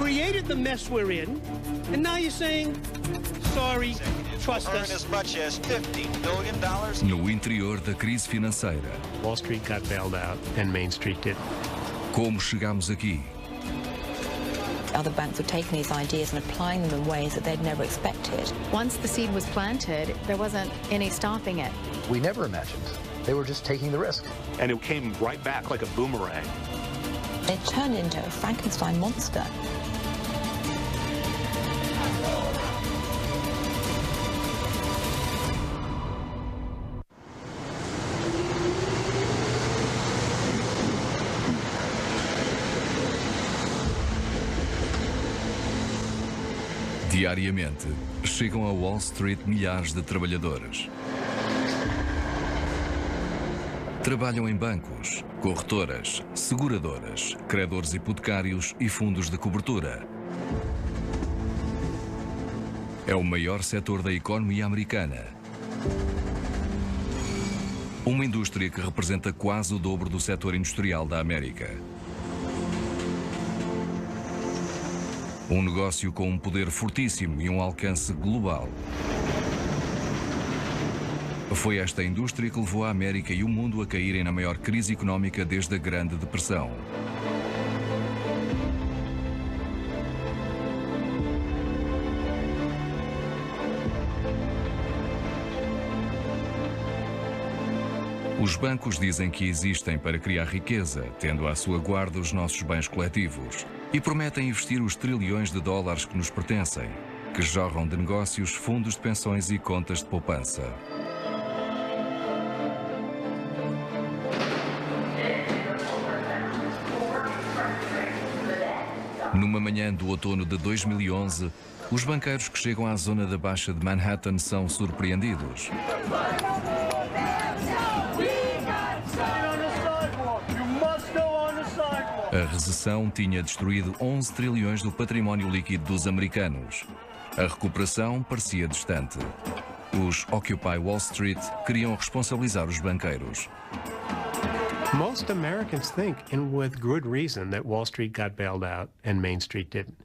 created the mess we're in, and now you're saying, sorry, trust us. As much as $50 billion. No interior da crise financeira. Wall Street got bailed out and Main Street didn't. Como chegamos aqui? Other banks were taking these ideas and applying them in ways that they'd never expected. Once the seed was planted, there wasn't any stopping it. We never imagined. They were just taking the risk. And it came right back like a boomerang. It turned into a Frankenstein monster. Diariamente, chegam a Wall Street milhares de trabalhadores. Trabalham em bancos, corretoras, seguradoras, credores hipotecários e fundos de cobertura. É o maior setor da economia americana. Uma indústria que representa quase o dobro do setor industrial da América. Um negócio com um poder fortíssimo e um alcance global. Foi esta indústria que levou a América e o mundo a caírem na maior crise económica desde a Grande Depressão. Os bancos dizem que existem para criar riqueza, tendo à sua guarda os nossos bens coletivos. E prometem investir os trilhões de dólares que nos pertencem, que jorram de negócios, fundos de pensões e contas de poupança. Numa manhã do outono de 2011, os banqueiros que chegam à zona da Baixa de Manhattan são surpreendidos. A recessão tinha destruído 11 trilhões do património líquido dos americanos. A recuperação parecia distante. Os Occupy Wall Street queriam responsabilizar os banqueiros. Most Americans think, and with good reason, that Wall Street got bailed out and Main Street didn't.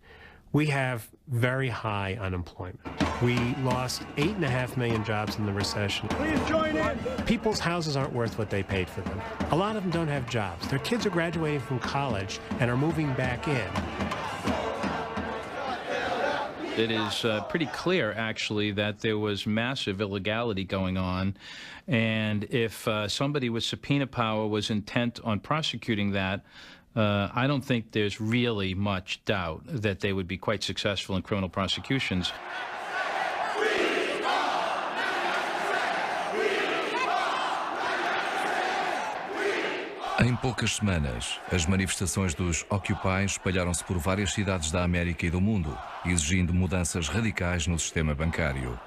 We have very high unemployment. We lost 8.5 million jobs in the recession. Please join in. People's houses aren't worth what they paid for them. A lot of them don't have jobs. Their kids are graduating from college and are moving back in. It is pretty clear, actually, that there was massive illegality going on. And if somebody with subpoena power was intent on prosecuting that, I don't think there's really much doubt that they would be quite successful in criminal prosecutions. Em poucas semanas, as manifestações dos Occupy espalharam-se por várias cidades da América e do mundo, exigindo mudanças radicais no sistema bancário.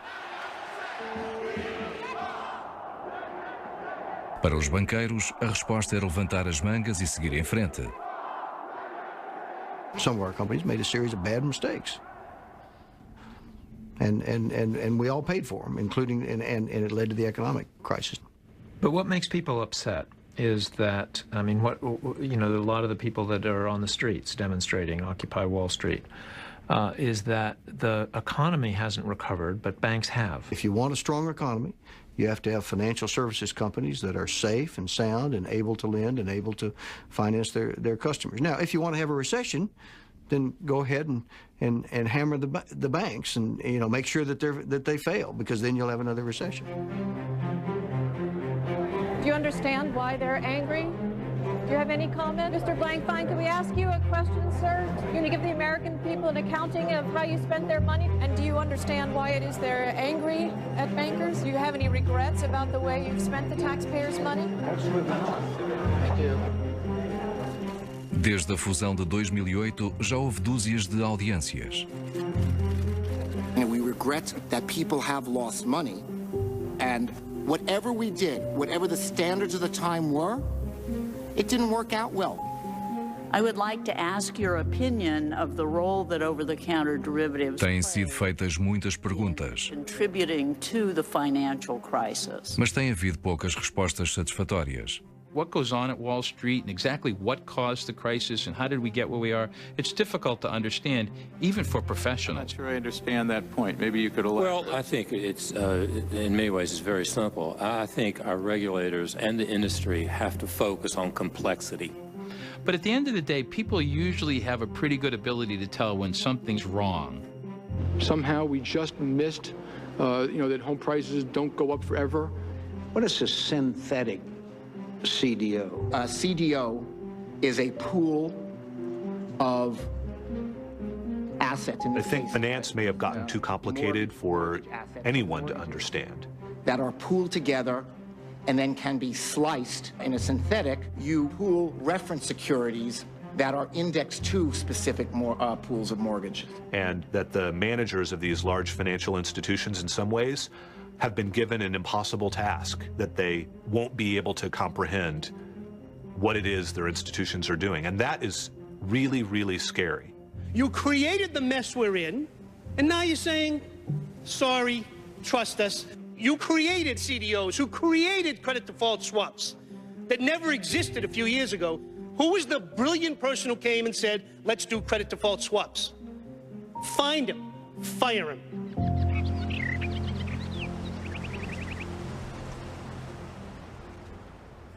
Para os banqueiros, a resposta era levantar as mangas e seguir em frente. Some of our companies made a series of bad mistakes. And we all paid for them, including, and it led to the economic crisis. But what makes people upset is that, I mean, a lot of the people that are on the streets demonstrating, Occupy Wall Street, is that the economy hasn't recovered, but banks have. If you want a strong economy, you have to have financial services companies that are safe and sound and able to lend and able to finance their customers. Now, if you want to have a recession, then go ahead and hammer the banks and make sure that they fail, because then you'll have another recession. Do you understand why they're angry? Do you have any comment? Mr. Blankfein, can we ask you a question, sir? You're going to give the American people an accounting of how you spent their money? And do you understand why it is they're angry at bankers? Do you have any regrets about the way you've spent the taxpayers' money? Absolutely not. I do. Desde a fusão de 2008, já houve dúzias de audiências. We regret that people have lost money, and whatever we did, whatever the standards of the time were, it didn't work out well. I would like to ask your opinion of the role that over-the-counter derivatives Têm sido feitas muitas perguntas, contributing to the financial crisis. mas tem havido poucas respostas satisfatórias. what goes on at Wall Street and exactly what caused the crisis and how did we get where we are, it's difficult to understand, even for professionals. I'm not sure I understand that point. Maybe you could elaborate. Well, I think it's, in many ways, it's very simple. I think our regulators and the industry have to focus on complexity. But at the end of the day, people usually have a pretty good ability to tell when something's wrong. Somehow we just missed, that home prices don't go up forever. What is a synthetic CDO? A CDO is a pool of assets. I think finance may have gotten too complicated for anyone to understand. That are pooled together and then can be sliced. In a synthetic, you pool reference securities that are indexed to specific pools of mortgages. And that the managers of these large financial institutions in some ways have been given an impossible task, that they won't be able to comprehend what it is their institutions are doing. And that is really, really scary. You created the mess we're in, and now you're saying, sorry, trust us. You created CDOs who created credit default swaps that never existed a few years ago. Who was the brilliant person who came and said, let's do credit default swaps? Find him, fire him.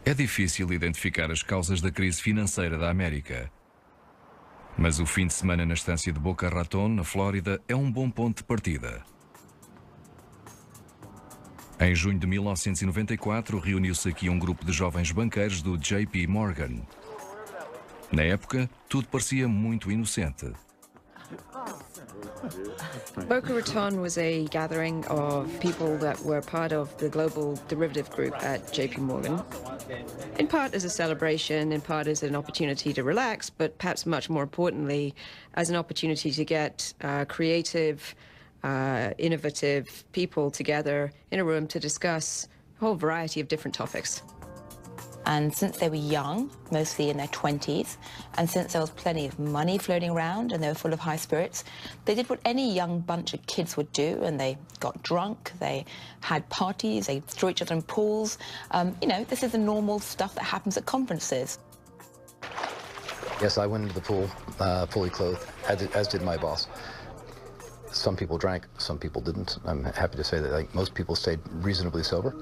É difícil identificar as causas da crise financeira da América. Mas o fim de semana na estância de Boca Raton, na Flórida, é um bom ponto de partida. Em junho de 1994, reuniu-se aqui um grupo de jovens banqueiros do JP Morgan. Na época, tudo parecia muito inocente. Boca Raton was a gathering of people that were part of the global derivative group at JP Morgan. In part as a celebration, in part as an opportunity to relax, but perhaps much more importantly, as an opportunity to get creative, innovative people together in a room to discuss a whole variety of different topics. And since they were young, mostly in their 20s, and since there was plenty of money floating around and they were full of high spirits, they did what any young bunch of kids would do, and they got drunk, they had parties, they threw each other in pools. This is the normal stuff that happens at conferences. Yes, I went into the pool fully clothed, as did my boss. Some people drank, some people didn't. I'm happy to say that most people stayed reasonably sober.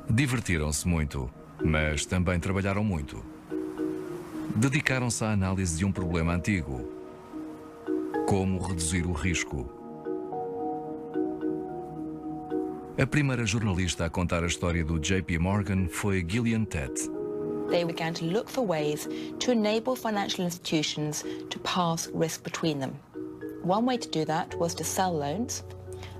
Divertiram-se muito, mas também trabalharam muito. Dedicaram-se à análise de um problema antigo: como reduzir o risco. A primeira jornalista a contar a história do JP Morgan foi Gillian Tett. They began to look for ways to enable financial institutions to pass risk between them. One way to do that was to sell loans.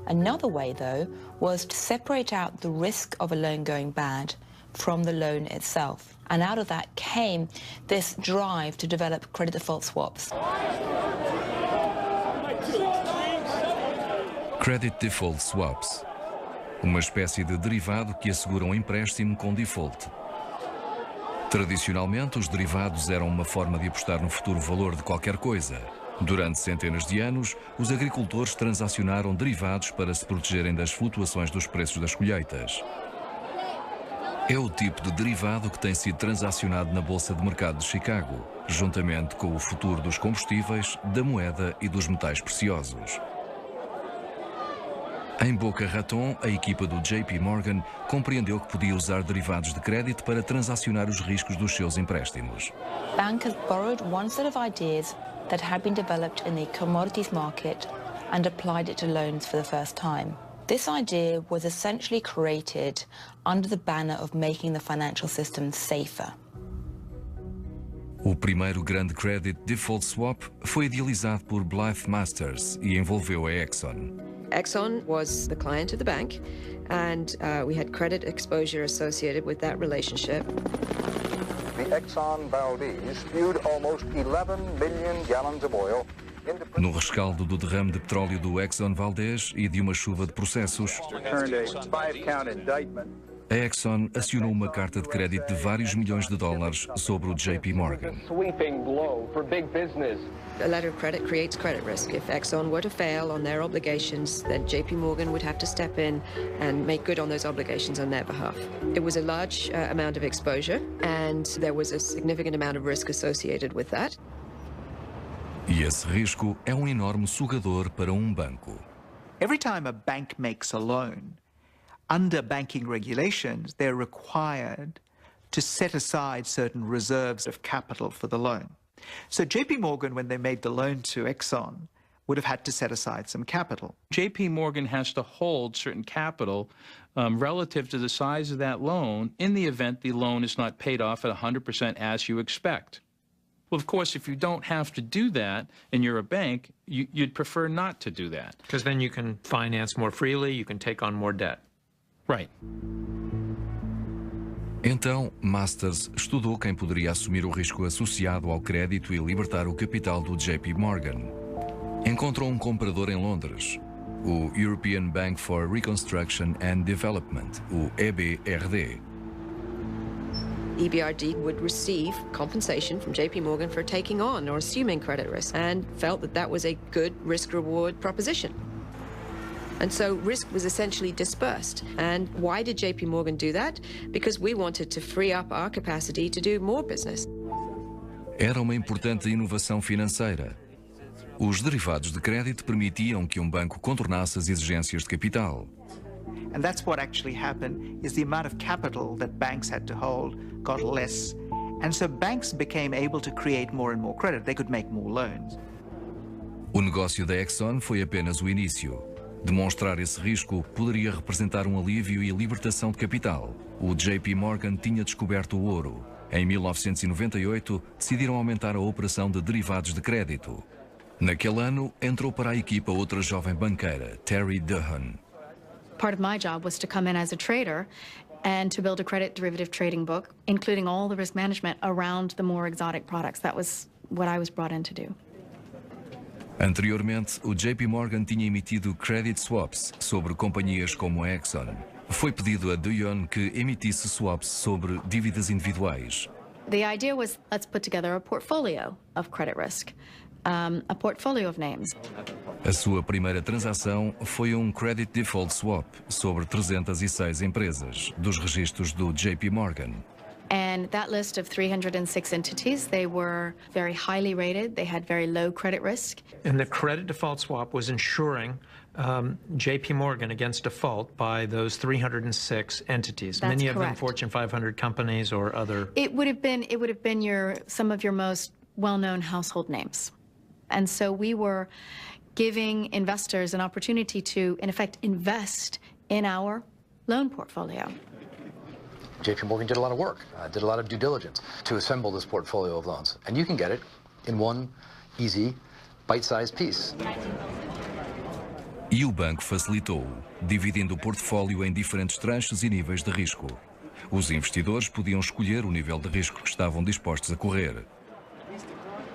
Another way, though, was to separate out the risk of a loan going bad from the loan itself. And out of that came this drive to develop credit default swaps. Credit default swaps, uma espécie de derivado que assegura um empréstimo com default. Tradicionalmente, os derivados eram uma forma de apostar no futuro valor de qualquer coisa. Durante centenas de anos, os agricultores transacionaram derivados para se protegerem das flutuações dos preços das colheitas. É o tipo de derivado que tem sido transacionado na Bolsa de Mercado de Chicago, juntamente com o futuro dos combustíveis, da moeda e dos metais preciosos. Em Boca Raton, a equipa do JP Morgan compreendeu que podia usar derivados de crédito para transacionar os riscos dos seus empréstimos. Bankers borrowed one set of ideas that had been developed in the commodities market and applied it to loans for the first time. This idea was essentially created under the banner of making the financial system safer. O primeiro grande credit default swap foi idealizado por Blythe Masters e envolveu a Exxon. Exxon was the client of the bank, and we had credit exposure associated with that relationship. The Exxon Valdez spewed almost 11 million gallons of oil. No rescaldo do derrame de petróleo do Exxon Valdez e de uma chuva de processos, a Exxon acionou uma carta de crédito de vários milhões de dólares sobre o JP Morgan. Sweeping blow for big business. A letter of credit creates credit risk. If Exxon were to fail on their obligations, then JP Morgan would have to step in and make good on those obligations on their behalf. It was a large amount of exposure, and there was a significant amount of risk associated with that. E esse risco é enorme sugador para banco. Every time a bank makes a loan, under banking regulations, they're required to set aside certain reserves of capital for the loan. So JP Morgan, when they made the loan to Exxon, would have had to set aside some capital. JP Morgan has to hold certain capital relative to the size of that loan in the event the loan is not paid off at 100% as you expect. Well, of course, if you don't have to do that and you're a bank, you'd prefer not to do that. Because then you can finance more freely, you can take on more debt. Right. Então, Masters estudou quem poderia assumir o risco associado ao crédito e libertar o capital do JP Morgan. Encontrou comprador em Londres, o European Bank for Reconstruction and Development, o EBRD. EBRD would receive compensation from JP Morgan for taking on or assuming credit risk, and felt that that was a good risk-reward proposition. And so risk was essentially dispersed. And why did JP Morgan do that? Because we wanted to free up our capacity to do more business. Era uma importante inovação financeira. Os derivados de crédito permitiam que banco contornasse as exigências de capital. And that's what actually happened, is the amount of capital that banks had to hold got less. And so banks became able to create more and more credit. They could make more loans. O negócio da Exxon foi apenas o início. Demonstrar esse risco poderia representar alívio e libertação de capital. O JP Morgan tinha descoberto o ouro. Em 1998, decidiram aumentar a operação de derivados de crédito. Naquele ano, entrou para a equipa outra jovem banqueira, Terry Duhan. Part of my job was to come in as a trader and to build a credit derivative trading book, including all the risk management around the more exotic products. That was what I was brought in to do. Anteriormente, o JP Morgan tinha emitido credit swaps sobre companhias como a Exxon. Foi pedido a Duhan que emitisse swaps sobre dívidas individuais. The idea was, let's put together a portfolio of credit risk, a portfolio of names. A sua primeira transação foi credit default swap sobre 306 empresas dos registros do JP Morgan. And that list of 306 entities, they were very highly rated. They had very low credit risk. And the credit default swap was ensuring JP Morgan against default by those 306 entities. That's Many of correct. them Fortune 500 companies or other. It would have been some of your most well-known household names. And so we were giving investors an opportunity to, in effect, invest in our loan portfolio. JP Morgan did a lot of work, did a lot of due diligence to assemble this portfolio of loans. And you can get it in one easy, bite-sized piece. E o banco facilitou, dividindo o portfólio em diferentes tranches e níveis de risco. Os investidores podiam escolher o nível de risco que estavam dispostos a correr.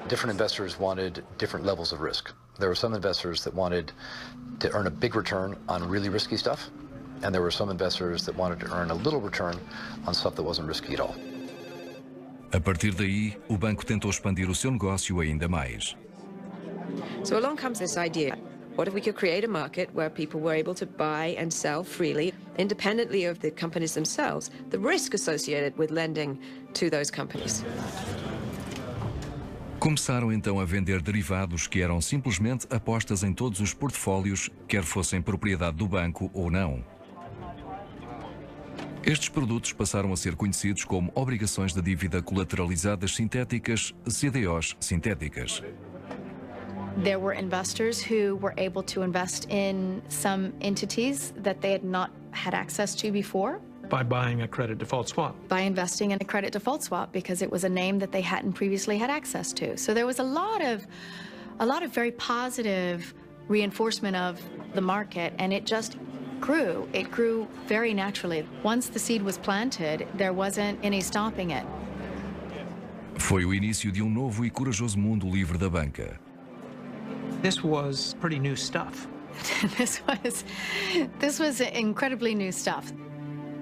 Different investors wanted different levels of risk. There were some investors that wanted to earn a big return on really risky stuff, and there were some investors that wanted to earn a little return on stuff that wasn't risky at all. A partir daí, o banco tentou expandir o seu negócio ainda mais. So along comes this idea. What if we could create a market where people were able to buy and sell freely, independently of the companies themselves, the risk associated with lending to those companies? Começaram então a vender derivados que eram simplesmente apostas em todos os portfólios, quer fossem propriedade do banco ou não. Estes produtos passaram a ser conhecidos como obrigações de dívida colateralizadas sintéticas, CDOs sintéticas. There were investors who were able to invest in some entities that they had not had access to before. By buying a credit default swap. By investing in a credit default swap, because it was a name that they hadn't previously had access to. So there was a lot of very positive reinforcement of the market, and it just grew. It grew very naturally. Once the seed was planted, there wasn't any stopping it. Foi o início de novo e corajoso mundo livre da banca. This was pretty new stuff. This was incredibly new stuff.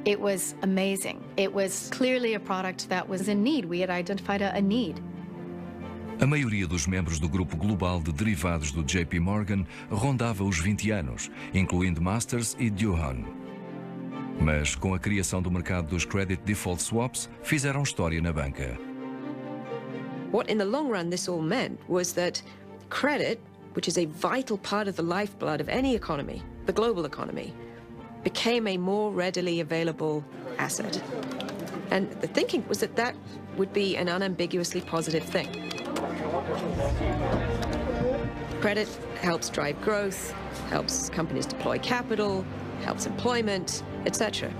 It was amazing. It was clearly a product that was in need. We had identified a need. A maioria dos membros do grupo global de derivados do JP Morgan rondava os 20 anos, incluindo Masters e Duhan. Mas com a criação do mercado dos Credit Default Swaps, fizeram história na banca. What in the long run this all meant was that credit, which is a vital part of the lifeblood of any economy, the global economy, became a more readily available asset. And the thinking was that that would be an unambiguously positive thing. Credit helps drive growth, helps companies deploy capital, helps employment, etc.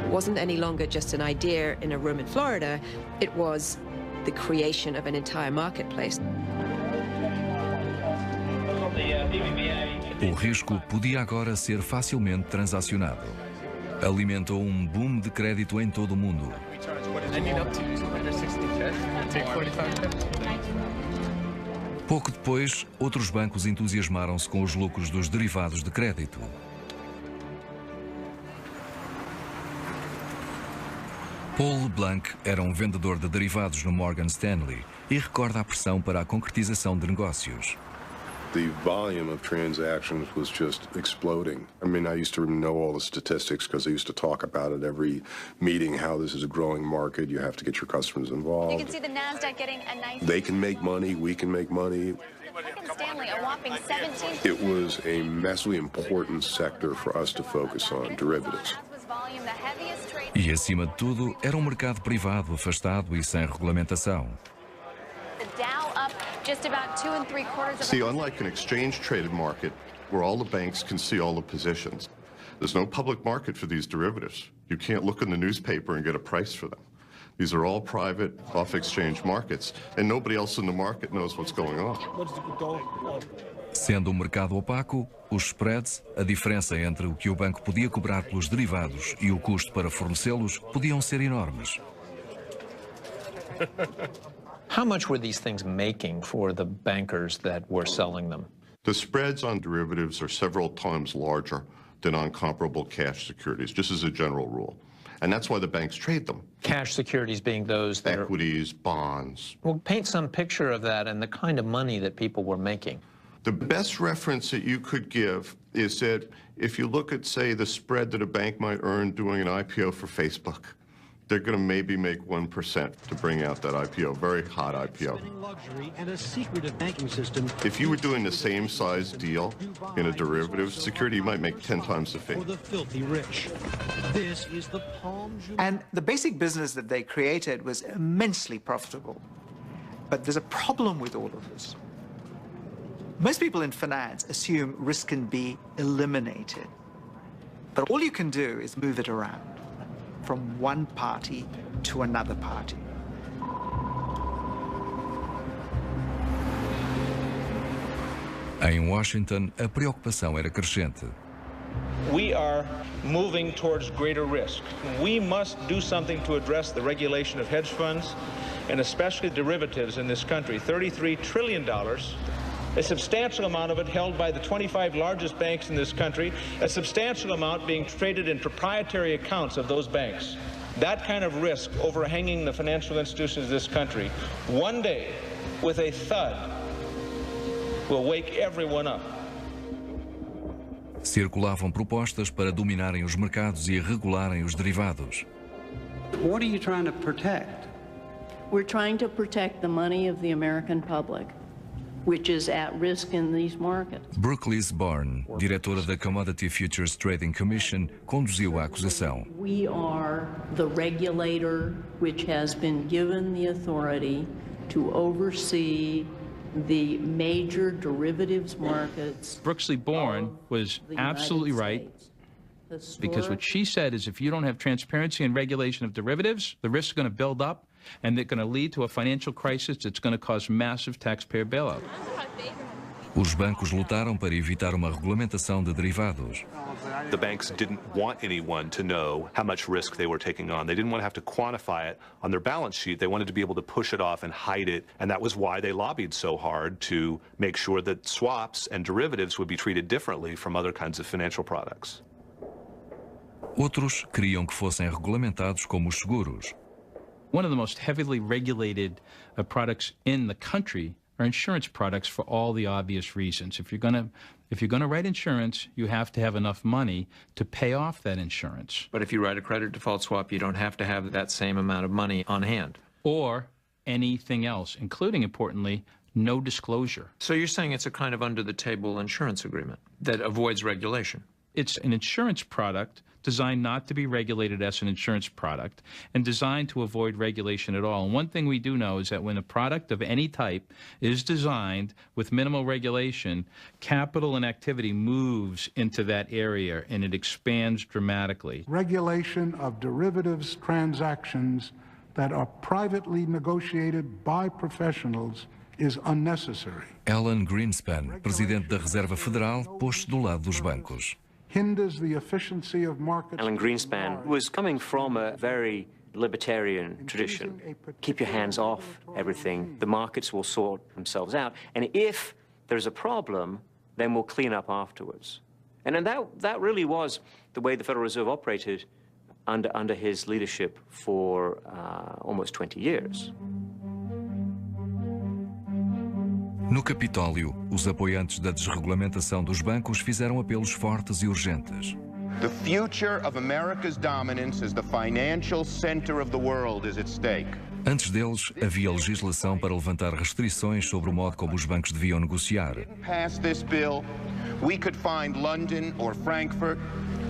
It wasn't any longer just an idea in a room in Florida, it was the creation of an entire marketplace. O risco podia agora ser facilmente transacionado. Alimentou um boom de crédito em todo o mundo. Pouco depois, outros bancos entusiasmaram-se com os lucros dos derivados de crédito. Paul LeBlanc era um vendedor de derivados no Morgan Stanley e recorda a pressão para a concretização de negócios. The volume of transactions was just exploding. I mean, I used to know all the statistics because I used to talk about it every meeting, how this is a growing market. You have to get your customers involved. You can see the NASDAQ getting a nice... They can make money, we can make money. Morgan Stanley, a whopping 17... It was a massively important sector for us to focus on, derivatives. E, acima de tudo, era um mercado privado, afastado e sem regulamentação. See, unlike an exchange-traded market, where all the banks can see all the positions, there's no public market for these derivatives. You can't look in the newspaper and get a price for them. These are all private, off-exchange markets, and nobody else in the market knows what's going on. Sendo um mercado opaco, os spreads, a diferença entre o que o banco podia cobrar pelos derivados e o custo para fornecê-los, podiam ser enormes. How much were these things making for the bankers that were selling them? The spreads on derivatives are several times larger than on comparable cash securities, just as a general rule. And that's why the banks trade them. Cash securities being those that equities, bonds. Well, paint some picture of that and the kind of money that people were making. The best reference that you could give is that if you look at, say, the spread that a bank might earn doing an IPO for Facebook, they're going to maybe make 1% to bring out that IPO, very hot IPO. And a secretive banking system. If you were doing the same size deal in a derivative security, you might make 10 times the fee. For the filthy rich. This is the Palm Jumeirah. And the basic business that they created was immensely profitable. But there's a problem with all of this. Most people in finance assume risk can be eliminated. But all you can do is move it around from one party to another party. Em Washington, a preocupação era crescente. We are moving towards greater risk. We must do something to address the regulation of hedge funds and especially derivatives in this country. $33 trillion, a substantial amount of it held by the 25 largest banks in this country, a substantial amount being traded in proprietary accounts of those banks. That kind of risk overhanging the financial institutions of this country, one day, with a thud, will wake everyone up. Circulavam propostas para dominarem os mercados e regularem os derivados. What are you trying to protect? We're trying to protect the money of the American public, which is at risk in these markets. Brooke Liz-Barn, diretora da Commodity Futures Trading Commission, conduziu a acusação. We are the regulator which has been given the authority to oversee the major derivatives markets. Brooke Liz-Barn was absolutely right, because what she said is if you don't have transparency and regulation of derivatives, the risks are going to build up and they're going to lead to a financial crisis that's going to cause massive taxpayer bailout. Os bancos lutaram para evitar uma regulamentação de derivados. The banks didn't want anyone to know how much risk they were taking on. They didn't want to have to quantify it on their balance sheet. They wanted to be able to push it off and hide it, and that was why they lobbied so hard to make sure that swaps and derivatives would be treated differently from other kinds of financial products. Outros queriam que fossem regulamentados como os seguros. One of the most heavily regulated products in the country are insurance products for all the obvious reasons. If you're going to write insurance, you have to have enough money to pay off that insurance. But if you write a credit default swap, you don't have to have that same amount of money on hand. Or anything else, including, importantly, no disclosure. So you're saying it's a kind of under-the-table insurance agreement that avoids regulation? It's an insurance product designed not to be regulated as an insurance product and designed to avoid regulation at all. And one thing we do know is that when a product of any type is designed with minimal regulation, capital and activity moves into that area and it expands dramatically. Regulation of derivatives transactions that are privately negotiated by professionals is unnecessary. Alan Greenspan, presidente da Reserva Federal, pôs-se do lado dos bancos. Hinders the efficiency of markets. Alan Greenspan was coming from a very libertarian tradition. Keep your hands off everything. The markets will sort themselves out. And if there's a problem, then we'll clean up afterwards. And then that really was the way the Federal Reserve operated under his leadership for almost 20 years. No Capitólio, os apoiantes da desregulamentação dos bancos fizeram apelos fortes e urgentes. The future of America's dominance as the financial center of the world is at stake. Antes deles, havia legislação para levantar restrições sobre o modo como os bancos deviam negociar. Pass this bill, we could find London or Frankfurt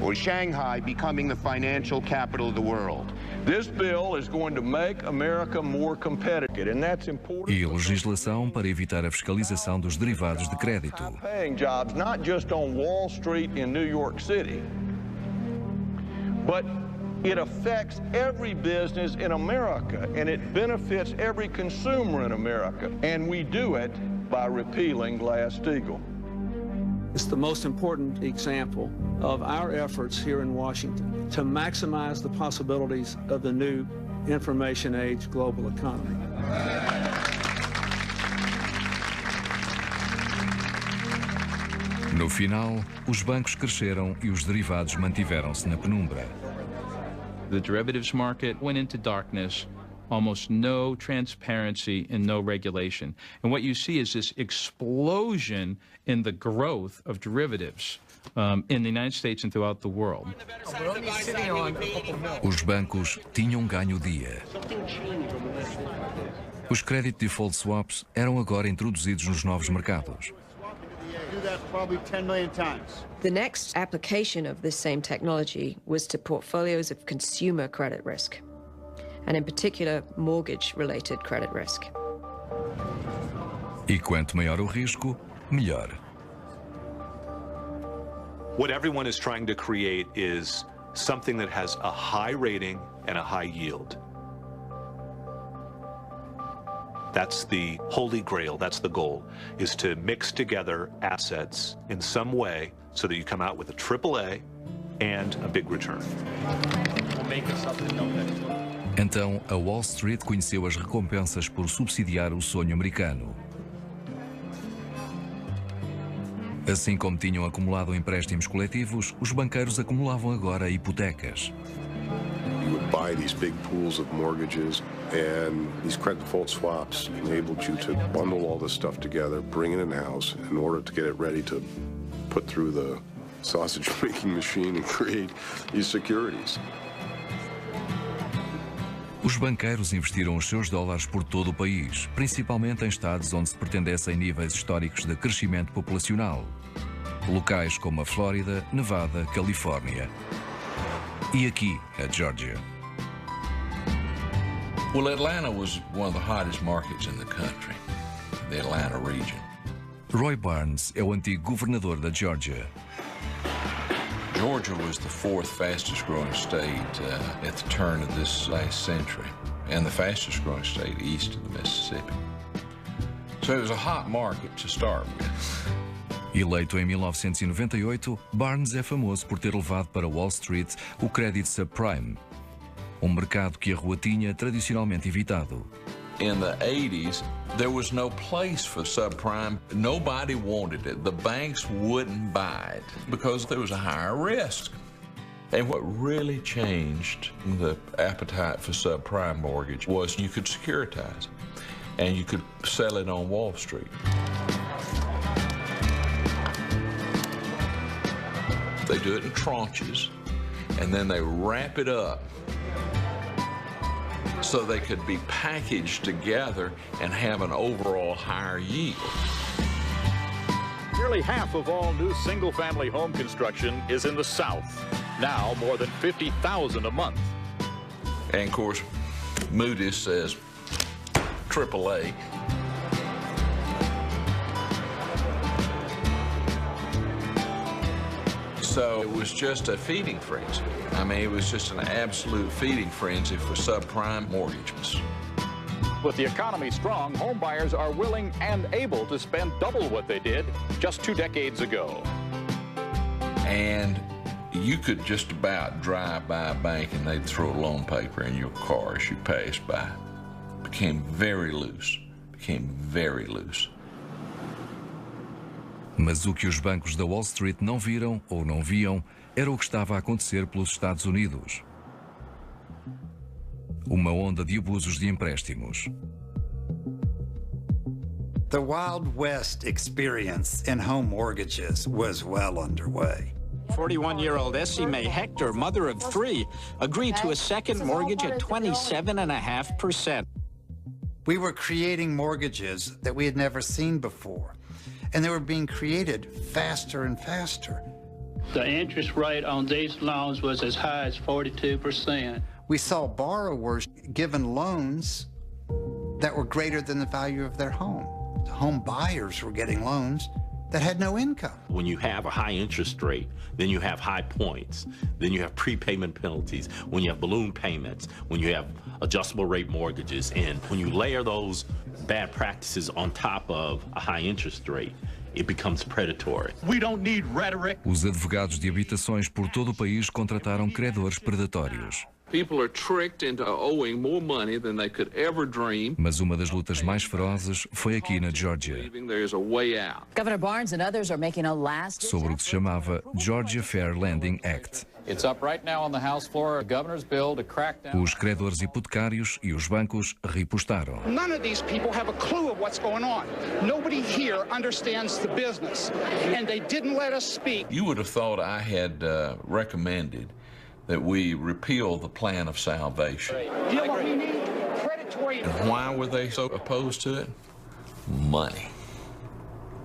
or Shanghai becoming the financial capital of the world. This bill is going to make America more competitive, and that's important. E legislação para evitar a fiscalização dos derivados de crédito. Paying jobs not just on Wall Street in New York City, but it affects every business in America, and it benefits every consumer in America, and we do it by repealing Glass-Steagall. It's the most important example of our efforts here in Washington to maximize the possibilities of the new information age global economy. No final, os bancos cresceram e os derivados mantiveram-se na penumbra. The derivatives market went into darkness, almost no transparency and no regulation. And what you see is this explosion in the growth of derivatives in the United States and throughout the world. Os bancos tinham ganho o dia. Os credit default swaps eram agora introduzidos nos novos mercados. The next application of this same technology was to portfolios of consumer credit risk, and in particular, mortgage-related credit risk. E quanto maior o risco, melhor. What everyone is trying to create is something that has a high rating and a high yield. That's the holy grail, that's the goal, is to mix together assets in some way so that you come out with a AAA and a big return. Então, a Wall Street conheceu as recompensas por subsidiar o sonho americano. Assim como tinham acumulado empréstimos coletivos, os banqueiros acumulavam agora hipotecas. You would buy these big pools of mortgages, and these credit default swaps enabled you to bundle all this stuff together, bring it in-house in order to get it ready to put through the sausage-making machine and create these securities. Os banqueiros investiram os seus dólares por todo o país, principalmente em estados onde se pretendessem níveis históricos de crescimento populacional. Locais como a Flórida, Nevada, Califórnia. E aqui, a Georgia. Well, Atlanta was one of the hottest markets in the country, the Atlanta region. Roy Barnes é o antigo governador da Georgia. Georgia was the fourth fastest growing state at the turn of this last century, and the fastest growing state east of the Mississippi. So it was a hot market to start with. Eleito em 1998, Barnes é famoso por ter levado para Wall Street o crédito subprime, mercado que a rua tinha tradicionalmente evitado. In the 80s, there was no place for subprime. Nobody wanted it. The banks wouldn't buy it because there was a higher risk. And what really changed the appetite for subprime mortgage was you could securitize and you could sell it on Wall Street. They do it in tranches, and then they wrap it up so they could be packaged together and have an overall higher yield. Nearly half of all new single-family home construction is in the South. Now more than 50,000 a month. And of course, Moody's says AAA. So it was just a feeding frenzy. I mean, it was just an absolute feeding frenzy for subprime mortgages. With the economy strong, home buyers are willing and able to spend double what they did just 2 decades ago. And you could just about drive by a bank and they'd throw loan paper in your car as you passed by. Became very loose. Mas o que os bancos da Wall Street não viram ou não viam era o que estava a acontecer pelos Estados Unidos. Uma onda de abusos de empréstimos. The Wild West experience in home mortgages was well underway. 41-year-old Essie Mae Hector, mother of 3, agreed to a second mortgage at 27.5%. We were creating mortgages that we had never seen before, and they were being created faster and faster. The interest rate on these loans was as high as 42%. We saw borrowers given loans that were greater than the value of their home. The home buyers were getting loans that had no income. When you have a high interest rate, then you have high points, then you have prepayment penalties, when you have balloon payments, when you have adjustable rate mortgages, and when you layer those bad practices on top of a high interest rate, it becomes predatory. We don't need rhetoric. Os advogados de habitações por todo o país contrataram credores predatórios. People are tricked into owing more money than they could ever dream. Mas uma das lutas mais ferozes foi aqui na Geórgia, There's a way out. Governor Barnes and others are making a last sobre o que se chamava Georgia Fair Lending Act. It's up right now on the House floor, a governor's bill to crack down. Os credores hipotecários e os bancos ripostaram. None of these people have a clue of what's going on. Nobody here understands the business, and they didn't let us speak. You would have thought I had recommended that we repeal the plan of salvation. You know what we need? Predatory. And why were they so opposed to it? Money.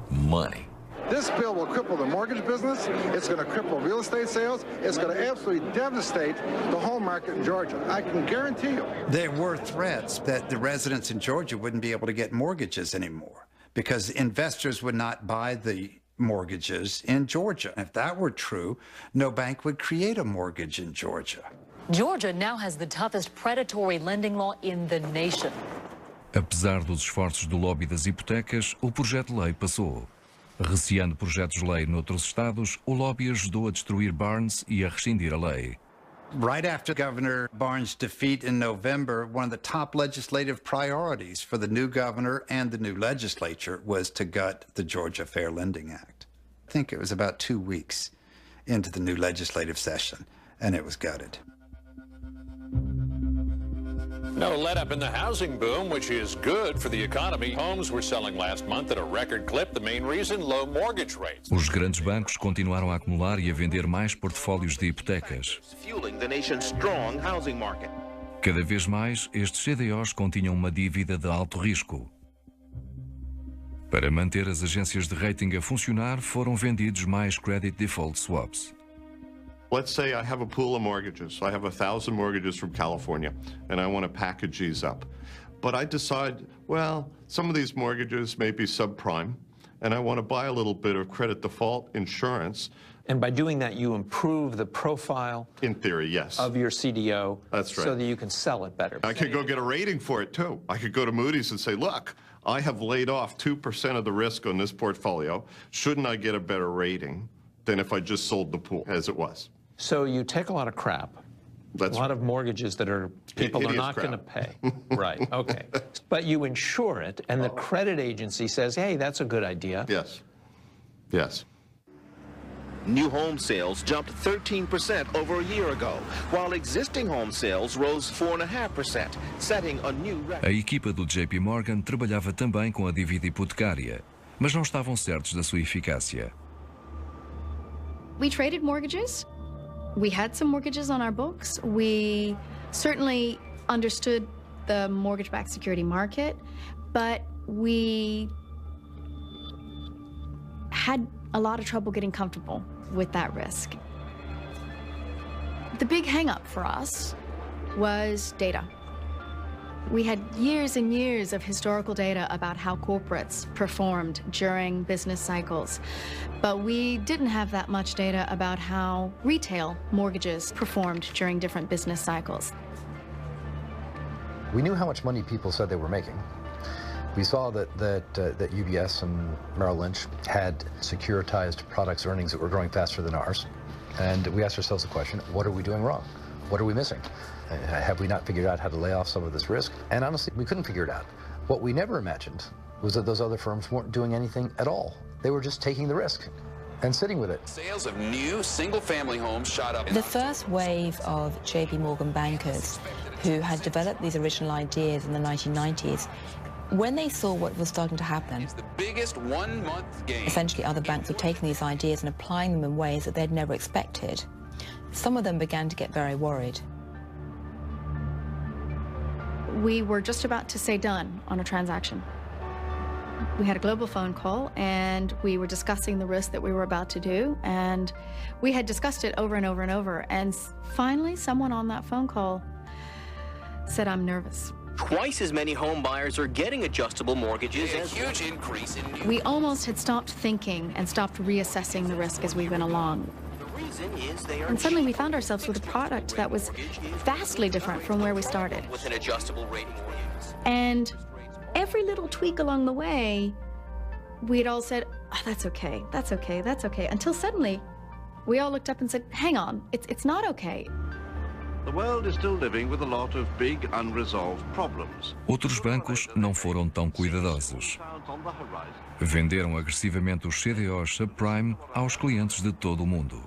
Money. This bill will cripple the mortgage business. It's going to cripple real estate sales. It's going to absolutely devastate the home market in Georgia. I can guarantee you. There were threats that the residents in Georgia wouldn't be able to get mortgages anymore because investors would not buy the mortgages in Georgia. If that were true, no bank would create a mortgage in Georgia. Georgia now has the toughest predatory lending law in the nation. Apesar dos esforços do lobby das hipotecas, o projeto de lei passou. Receando projetos de lei noutros estados, o lobby ajudou a destruir Barnes e a rescindir a lei. Right after Governor Barnes' defeat in November, one of the top legislative priorities for the new governor and the new legislature was to gut the Georgia Fair Lending Act. I think it was about 2 weeks into the new legislative session, and it was gutted. No let-up in the housing boom, which is good for the economy. Homes were selling last month at a record clip. The main reason, low mortgage rates. Os grandes bancos continuaram a acumular e a vender mais portfólios de hipotecas. Fueling the nation's strong housing market. Cada vez mais, estes CDOs continham uma dívida de alto risco. Para manter as agências de rating a funcionar, foram vendidos mais credit default swaps. Let's say I have a pool of mortgages. I have 1,000 mortgages from California, and I want to package these up. But I decide, well, some of these mortgages may be subprime, and I want to buy a little bit of credit default insurance. And by doing that, you improve the profile, in theory, yes, of your CDO. That's right. So that you can sell it better. I could go get a rating for it, too. I could go to Moody's and say, look, I have laid off 2% of the risk on this portfolio. Shouldn't I get a better rating than if I just sold the pool as it was? So you take a lot of crap, a lot of mortgages that are people are not going to pay. Right, okay. But you insure it, and the credit agency says, hey, that's a good idea. Yes, yes. New home sales jumped 13% over a year ago, while existing home sales rose 4.5%, setting a new record. A equipa do JP Morgan trabalhava também com a dívida hipotecária, mas não estavam certos da sua eficácia. We traded mortgages. We had some mortgages on our books. We certainly understood the mortgage-backed security market, but we had a lot of trouble getting comfortable with that risk. The big hang-up for us was data. We had years and years of historical data about how corporates performed during business cycles, but we didn't have that much data about how retail mortgages performed during different business cycles. We knew how much money people said they were making. We saw that UBS and Merrill Lynch had securitized products earnings that were growing faster than ours. And we asked ourselves the question, what are we doing wrong? What are we missing? Have we not figured out how to lay off some of this risk? And honestly, we couldn't figure it out. What we never imagined was that those other firms weren't doing anything at all. They were just taking the risk and sitting with it. Sales of new single-family homes shot up. The first wave of JP Morgan bankers who had developed these original ideas in the 1990s, when they saw what was starting to happen, It's the biggest one-month gain. essentially other banks were taking these ideas and applying them in ways that they'd never expected. Some of them began to get very worried. We were just about to say done on a transaction. We had a global phone call, and we were discussing the risk that we were about to do, and we had discussed it over and over and over, and finally someone on that phone call said, "I'm nervous." Twice as many home buyers are getting adjustable mortgages A as huge increase in new. We almost had stopped thinking and stopped reassessing the risk as we went along. The reason is they are And suddenly we found ourselves with a product that was vastly different from where we started. with an adjustable rate mortgage. And every little tweak along the way, we'd all said, "Oh, that's okay, that's okay, that's okay," until suddenly we all looked up and said, "Hang on, it's not okay." The world is still living with a lot of big unresolved problems. Outros bancos não foram tão cuidadosos. Venderam agressivamente os CDOs subprime aos clientes de todo o mundo.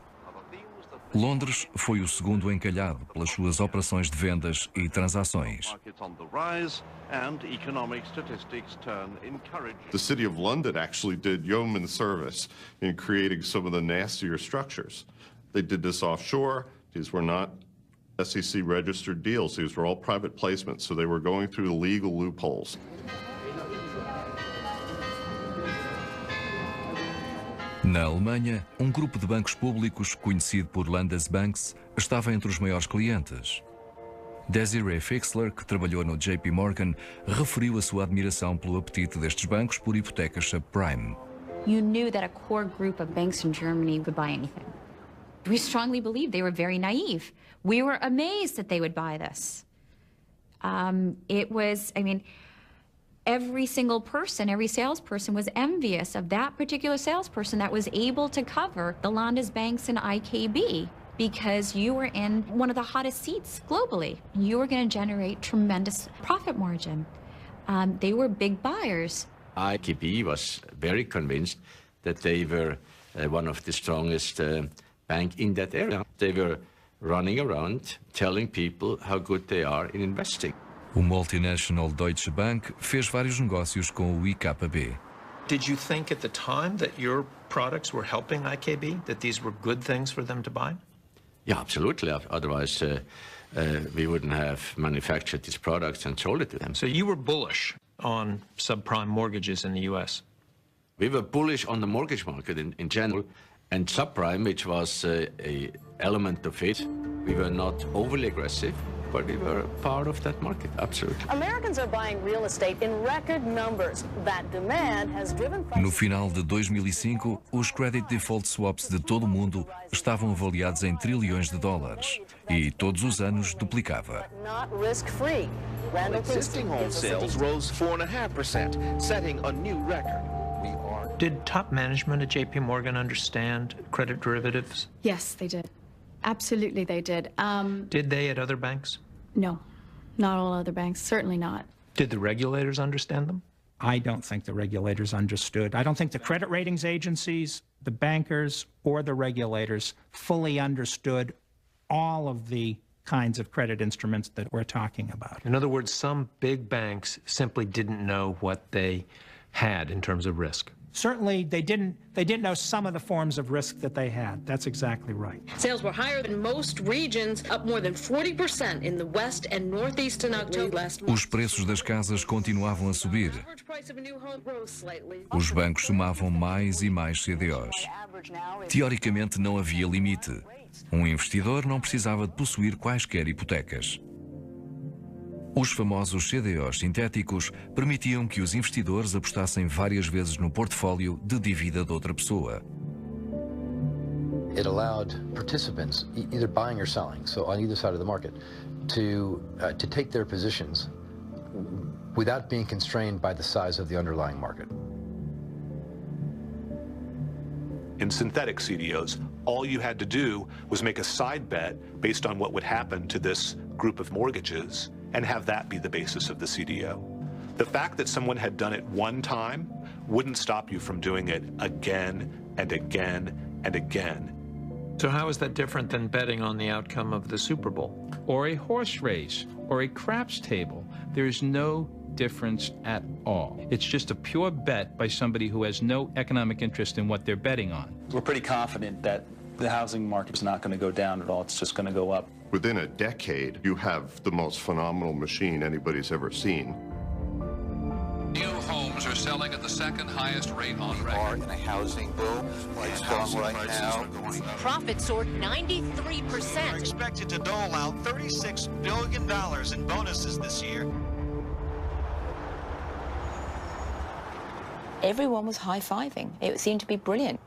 Londres foi o segundo encalhado pelas suas operações de vendas e transações. Markets on the rise and economic statistics turn encouraging. The City of London actually did yeoman service in creating some of the nastier structures. They did this offshore. These were not SEC registered deals. These were all private placements, so they were going through the legal loopholes. Na Alemanha, grupo de bancos públicos, conhecido por Landesbanks, estava entre os maiores clientes. Desiree Fixler, que trabalhou no JP Morgan, referiu a sua admiração pelo apetite destes bancos por hipotecas subprime. You knew that a core group of banks in Germany would buy anything. We strongly believed they were very naive. We were amazed that they would buy this. Every single person, every salesperson was envious of that particular salesperson that was able to cover the Landesbanks and IKB because you were in one of the hottest seats globally. You were going to generate tremendous profit margin. They were big buyers. IKB was very convinced that they were one of the strongest bank in that area. They were running around telling people how good they are in investing. O multinational Deutsche Bank fez vários negócios com o IKB. Did you think at the time that your products were helping IKB, that these were good things for them to buy? Yeah, absolutely. Otherwise, we wouldn't have manufactured these products and sold it to them. So you were bullish on subprime mortgages in the U.S.? We were bullish on the mortgage market in general, and subprime, which was an element of it. We were not overly aggressive, but we were part of that market, absolutely. Americans are buying real estate in record numbers. That demand has driven prices. No final de 2005, os credit default swaps de todo o mundo estavam avaliados em trilhões de dólares e todos os anos duplicava. Not risk-free. Existing home sales rose 4.5%, setting a new record. Did top management at JP Morgan understand credit derivatives? Yes, they did. Absolutely, they did. Did they at other banks? No, not all other banks, certainly not. Did the regulators understand them? I don't think the regulators understood. I don't think the credit ratings agencies the bankers or the regulators fully understood all of the kinds of credit instruments that we're talking about. In other words, some big banks simply didn't know what they had in terms of risk. Certainly, they didn't know some of the forms of risk that they had. That's exactly right. Sales were higher than most regions, up more than 40% in the West and Northeast in October last month. Os preços das casas continuavam a subir. Os bancos somavam mais e mais CDOs. Teoricamente não havia limite. Um investidor não precisava de possuir quaisquer hipotecas. Os famosos CDOs sintéticos permitiam que os investidores apostassem várias vezes no portfólio de dívida de outra pessoa. It allowed participants, either buying or selling, so on either side of the market, to take their positions without being constrained by the size of the underlying market. In synthetic CDOs, all you had to do was make a side bet based on what would happen to this group of mortgages and have that be the basis of the CDO. The fact that someone had done it one time wouldn't stop you from doing it again and again and again. So how is that different than betting on the outcome of the Super Bowl? Or a horse race, or a craps table? There is no difference at all. It's just a pure bet by somebody who has no economic interest in what they're betting on. We're pretty confident that the housing market is not going to go down at all. It's just going to go up. Within a decade, you have the most phenomenal machine anybody's ever seen. New homes are selling at the second highest rate on record. We are in a housing boom quite strong right now. Profits soared 93%. We're expected to dole out $36 billion in bonuses this year. Everyone was high-fiving. It seemed to be brilliant.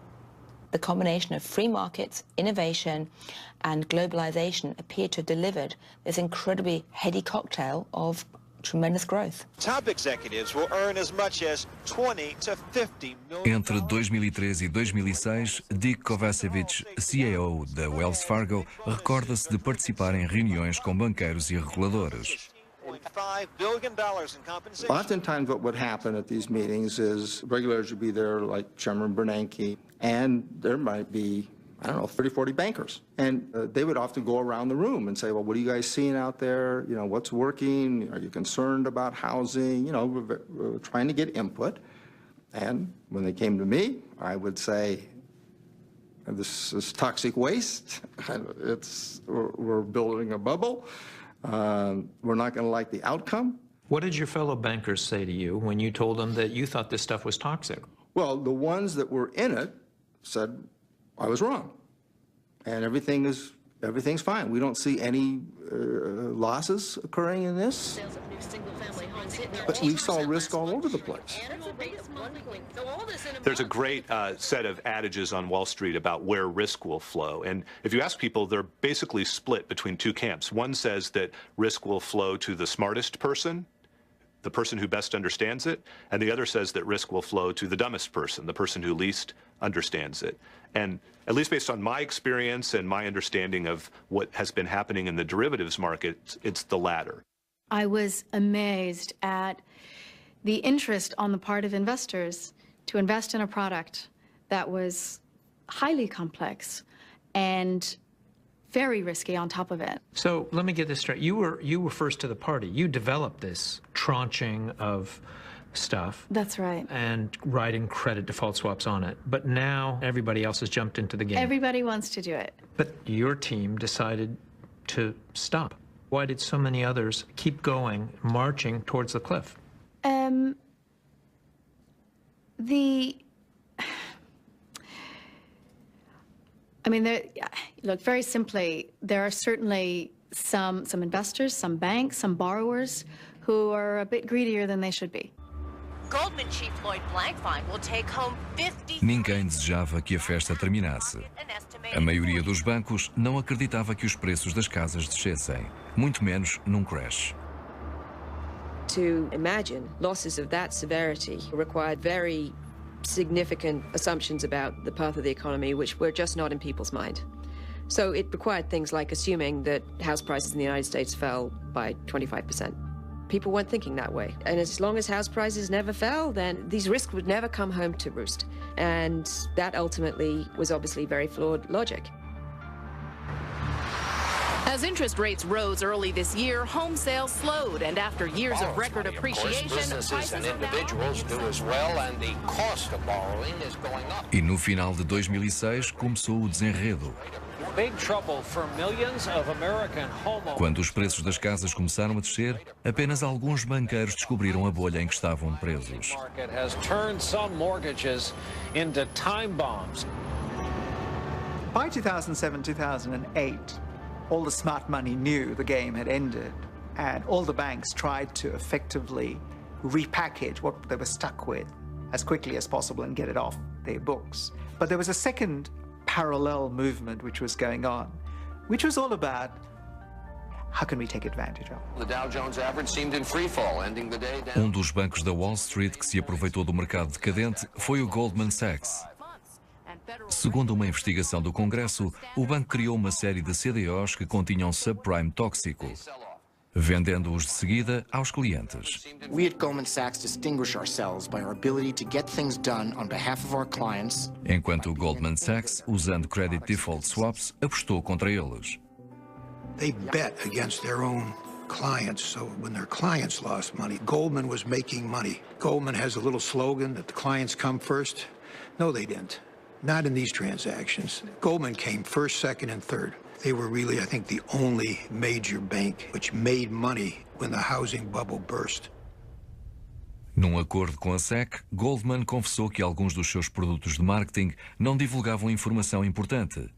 The combination of free markets, innovation, and globalization appeared to have delivered this incredibly heady cocktail of tremendous growth. Top executives will earn as much as 20 to 50 million. Entre 2003 e 2006, Dick Kovacevic, CEO da Wells Fargo, recorda-se de participar em reuniões com banqueiros e reguladores. $5 billion in compensation. Oftentimes what would happen at these meetings is regulators would be there, like Chairman Bernanke, and there might be, I don't know, 30, 40 bankers. And they would often go around the room and say, well, what are you guys seeing out there? You know, what's working? Are you concerned about housing? You know, we're trying to get input. And when they came to me, I would say, this is toxic waste. We're building a bubble. We're not going to like the outcome. What did your fellow bankers say to you when you told them that you thought this stuff was toxic? Well, the ones that were in it said I was wrong, and everything's fine. We don't see any losses occurring in this. But we saw risk all over the place. There's a great set of adages on Wall Street about where risk will flow. And if you ask people, they're basically split between two camps. One says that risk will flow to the smartest person, the person who best understands it, and the other says that risk will flow to the dumbest person, the person who least understands it. And at least based on my experience and my understanding of what has been happening in the derivatives market, it's the latter. I was amazed at the interest on the part of investors to invest in a product that was highly complex and very risky on top of it. So let me get this straight. You were first to the party. You developed this tranching of stuff. That's right. And writing credit default swaps on it. But now everybody else has jumped into the game. Everybody wants to do it. But your team decided to stop. Why did so many others keep going, marching towards the cliff? Look, very simply, there are certainly some investors, some banks, some borrowers who are a bit greedier than they should be. Goldman chief Lloyd Blankfein will take home 50. Ninguém desejava que a festa terminasse. A maioria dos bancos não acreditava que os preços das casas descessem, muito menos num crash. To imagine losses of that severity required very significant assumptions about the path of the economy, which were just not in people's mind. So it required things like assuming that house prices in the United States fell by 25%. people weren't thinking that way. And as long as house prices never fell, then these risks would never come home to roost. And that ultimately was obviously very flawed logic. As interest rates rose early this year, home sales slowed, and after years of record appreciation, businesses and individuals do as well, and the cost of borrowing is going up. E no final de 2006 começou o desenredo. Big trouble for millions of American homeowners. Quando os preços das casas começaram a descer, apenas alguns banqueiros descobriram a bolha em que estavam presos. The market has turned some mortgages into time bombs. By 2007-2008, all the smart money knew the game had ended, and all the banks tried to effectively repackage what they were stuck with as quickly as possible and get it off their books. But there was a second parallel movement which was going on, which was all about how can we take advantage of. The Dow Jones average seemed in free fall, ending the day down. Dos bancos da Wall Street que se aproveitou do mercado decadente foi o Goldman Sachs. Segundo uma investigação do Congresso, o banco criou uma série de CDOs que continham subprime tóxico, vendendo-os de seguida aos clientes. We at Goldman Sachs distinguish ourselves by our ability to get things done on behalf of our clients. Enquanto o Goldman Sachs, usando credit default swaps, apostou contra eles. They bet against their own clients, so when their clients lost money, Goldman was making money. Goldman has a little slogan that the clients come first. No, they didn't. Not in these transactions. Goldman came first, second, and third. They were really, I think, the only major bank which made money when the housing bubble burst. Num acordo com a SEC, Goldman confessou que alguns dos seus produtos de marketing não divulgavam informação importante.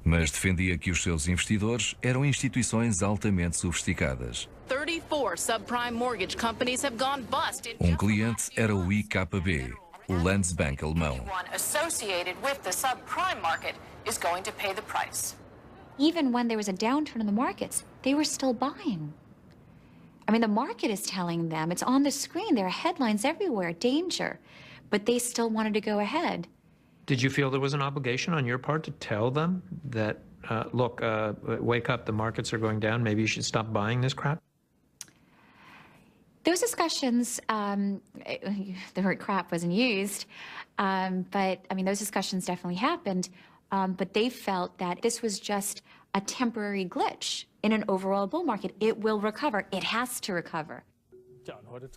Mas defendia que os seus investidores eram instituições altamente sofisticadas. 34 subprime mortgage companies have gone bust. Cliente era o IKB, o Landesbank alemão. Anyone associated with the subprime market is going to pay the price. Even when there was a downturn in the markets, they were still buying. I mean, the market is telling them, it's on the screen, there are headlines everywhere, danger, but they still wanted to go ahead. Did you feel there was an obligation on your part to tell them that, look, wake up, the markets are going down, maybe you should stop buying this crap? Those discussions, the word crap wasn't used, but I mean, those discussions definitely happened, but they felt that this was just a temporary glitch in an overall bull market. It will recover. It has to recover.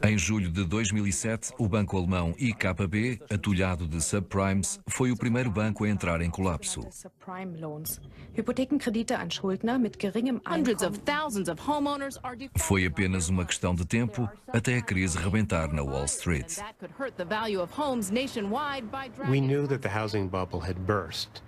Em julho de 2007, o banco alemão IKB, atulhado de subprimes, foi o primeiro banco a entrar em colapso. Foi apenas uma questão de tempo até a crise rebentar na Wall Street. We knew that the housing bubble had burst,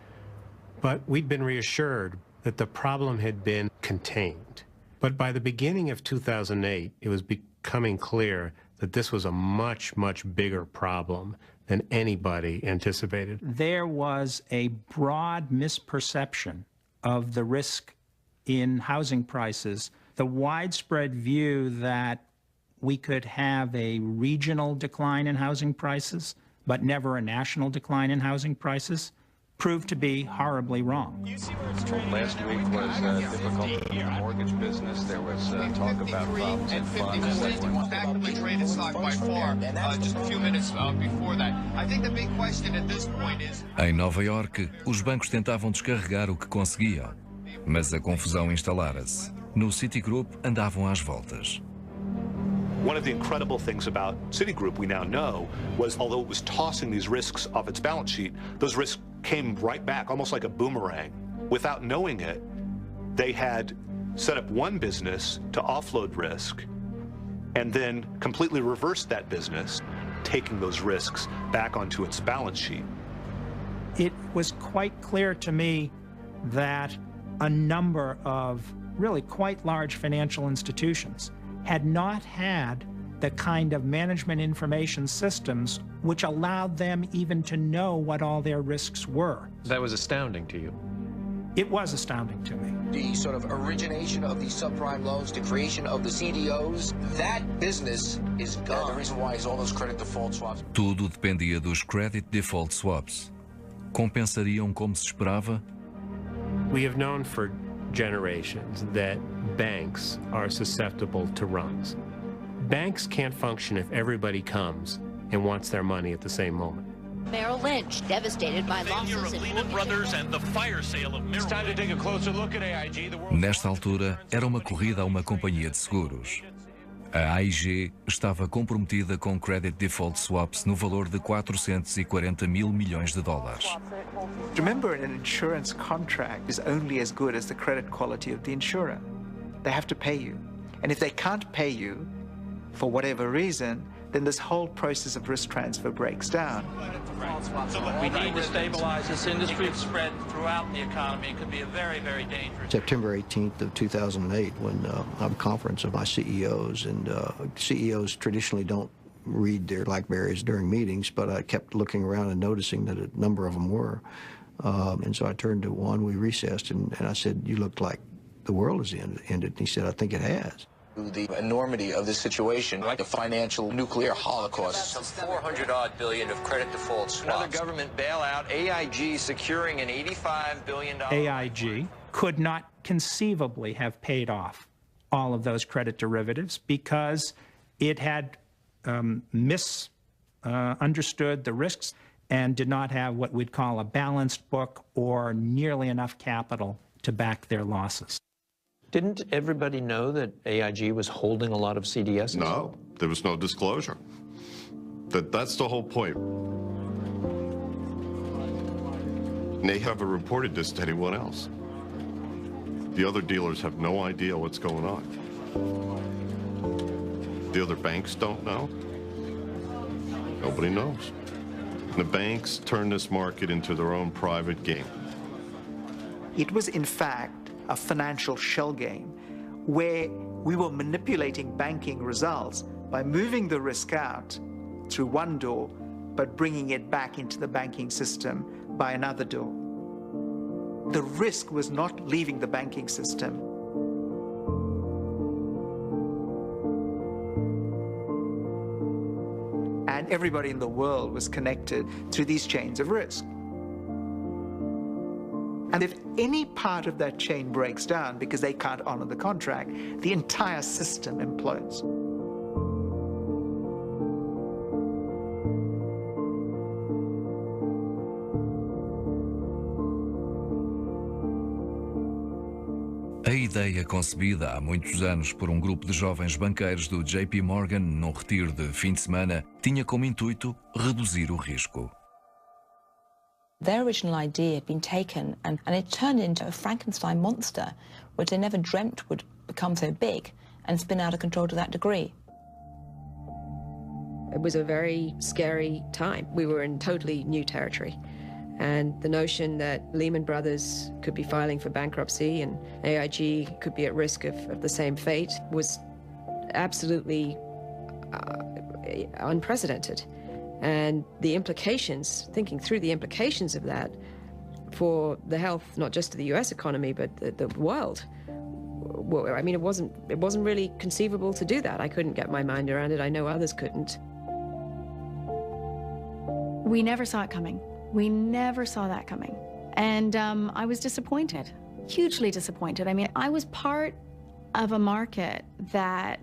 but we'd been reassured that the problem had been contained. But by the beginning of 2008, it was becoming clear that this was a much, much bigger problem than anybody anticipated. There was a broad misperception of the risk in housing prices, the widespread view that we could have a regional decline in housing prices, but never a national decline in housing prices, proved to be horribly wrong. Last week was difficult in the mortgage business. There was talk about problems in funds. Actively traded stock by far. Just a few minutes before that. I think the big question at this point is. Em Nova York, os bancos tentavam descarregar o que conseguiam, mas a confusão instalara-se. No Citigroup andavam às voltas. One of the incredible things about Citigroup we now know was, although it was tossing these risks off its balance sheet, those risks came right back, almost like a boomerang. Without knowing it, they had set up one business to offload risk and then completely reversed that business, taking those risks back onto its balance sheet. It was quite clear to me that a number of really quite large financial institutions had not had the kind of management information systems which allowed them even to know what all their risks were. That was astounding to you. It was astounding to me. The sort of origination of these subprime loans, the creation of the CDOs, that business is gone. The reason why is all those credit default swaps. Tudo dependia dos credit default swaps. Compensariam como se esperava? We have known for generations that banks are susceptible to runs. Banks can't function if everybody comes and wants their money at the same moment. Merrill Lynch, devastated by losses in Lehman Brothers and the fire sale of Merrill Lynch. It's time to take a closer look at AIG. Nesta altura, era uma corrida a uma companhia de seguros. A AIG estava comprometida com credit default swaps no valor de 440 mil milhões de dólares. Remember, an insurance contract is only as good as the credit quality of the insurer. They have to pay you. And if they can't pay you, for whatever reason, then this whole process of risk transfer breaks down. We need to stabilize this industry. It's spread throughout the economy. It could be a very, very dangerous. September 18th of 2008, when I have a conference of my CEOs, and CEOs traditionally don't read their BlackBerries during meetings, but I kept looking around and noticing that a number of them were. And so I turned to one, we recessed, and I said, "You look like the world has ended." And he said, "I think it has." The enormity of this situation, like the financial nuclear holocaust. Some 400-odd billion of credit default swaps. Another government bailout, AIG securing an $85 billion... AIG could not conceivably have paid off all of those credit derivatives because it had misunderstood the risks and did not have what we'd call a balanced book or nearly enough capital to back their losses. Didn't everybody know that AIG was holding a lot of CDSs? No, there was no disclosure. That's the whole point. And they haven't reported this to anyone else. The other dealers have no idea what's going on. The other banks don't know. Nobody knows. The banks turn this market into their own private game. It was, in fact, a financial shell game where we were manipulating banking results by moving the risk out through one door, but bringing it back into the banking system by another door. The risk was not leaving the banking system. And everybody in the world was connected through these chains of risk. And if any part of that chain breaks down because they can't honor the contract, the entire system implodes. A ideia concebida há muitos anos por grupo de jovens banqueiros do JP Morgan num retiro de fim de semana tinha como intuito reduzir o risco. Their original idea had been taken and it turned into a Frankenstein monster, which they never dreamt would become so big and spin out of control to that degree. It was a very scary time. We were in totally new territory. And the notion that Lehman Brothers could be filing for bankruptcy and AIG could be at risk of the same fate was absolutely unprecedented. And the implications, thinking through the implications of that for the health, not just of the US economy, but the world. I mean, it wasn't really conceivable to do that. I couldn't get my mind around it. I know others couldn't. We never saw it coming. We never saw that coming. And I was disappointed, hugely disappointed. I mean, I was part of a market that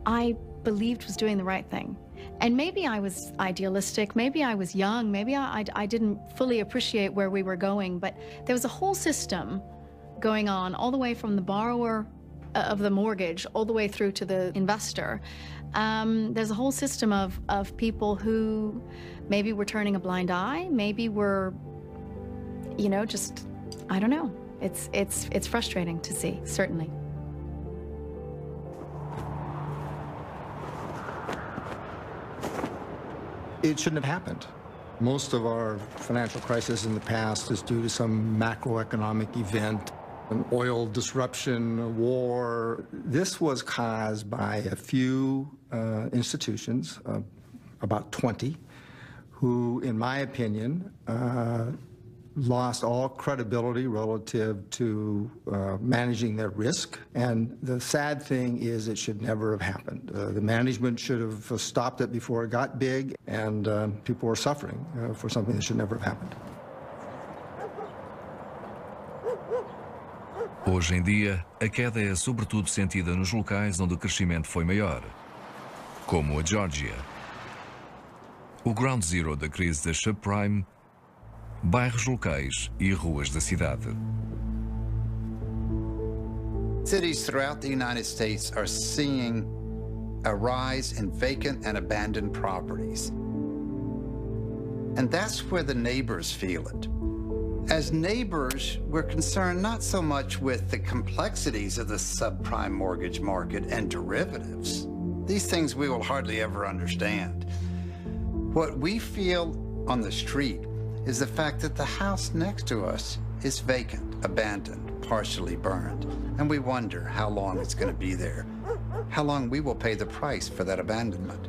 I believed was doing the right thing. And maybe I was idealistic, maybe I was young, maybe I didn't fully appreciate where we were going, but there was a whole system going on all the way from the borrower of the mortgage all the way through to the investor. There's a whole system of people who maybe were turning a blind eye, maybe were, you know, just, I don't know. It's frustrating to see, certainly. It shouldn't have happened. Most of our financial crisis in the past is due to some macroeconomic event, an oil disruption, a war. This was caused by a few institutions, about 20, who, in my opinion, lost all credibility relative to managing their risk. And the sad thing is it should never have happened. The management should have stopped it before it got big, and people were suffering for something that should never have happened. Hoje em dia, a queda é sobretudo sentida nos locais onde o crescimento foi maior, como a Geórgia. O ground zero da crise da subprime, bairros locais e ruas da cidade. Cities throughout the United States are seeing a rise in vacant and abandoned properties. And that's where the neighbors feel it. As neighbors, we're concerned not so much with the complexities of the subprime mortgage market and derivatives. These things we will hardly ever understand. What we feel on the street is the fact that the house next to us is vacant, abandoned, partially burned, and we wonder how long it's going to be there, how long we will pay the price for that abandonment.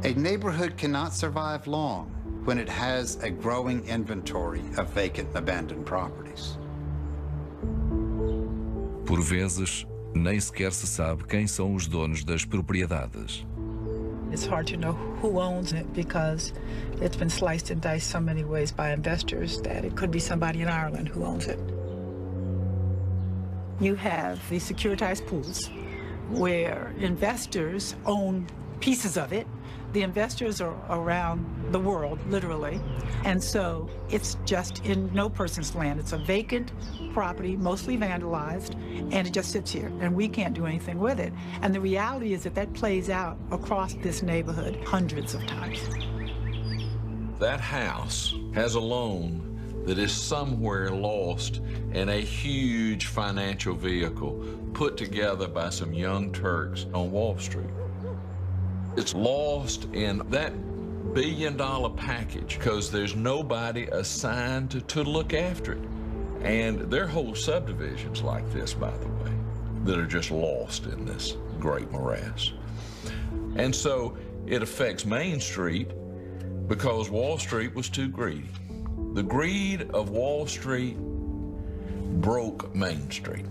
A neighborhood cannot survive long when it has a growing inventory of vacant and abandoned properties. Por vezes, nem sequer se sabe quem são os donos das propriedades. It's hard to know who owns it because it's been sliced and diced so many ways by investors that it could be somebody in Ireland who owns it. You have the securitized pools where investors own pieces of it. The investors are around the world, literally, and so it's just in no person's land. It's a vacant property, mostly vandalized, and it just sits here, and we can't do anything with it. And the reality is that that plays out across this neighborhood hundreds of times. That house has a loan that is somewhere lost in a huge financial vehicle put together by some young Turks on Wall Street. It's lost in that billion-dollar package because there's nobody assigned to look after it. And there are whole subdivisions like this, by the way, that are just lost in this great morass. And so it affects Main Street because Wall Street was too greedy. The greed of Wall Street broke Main Street.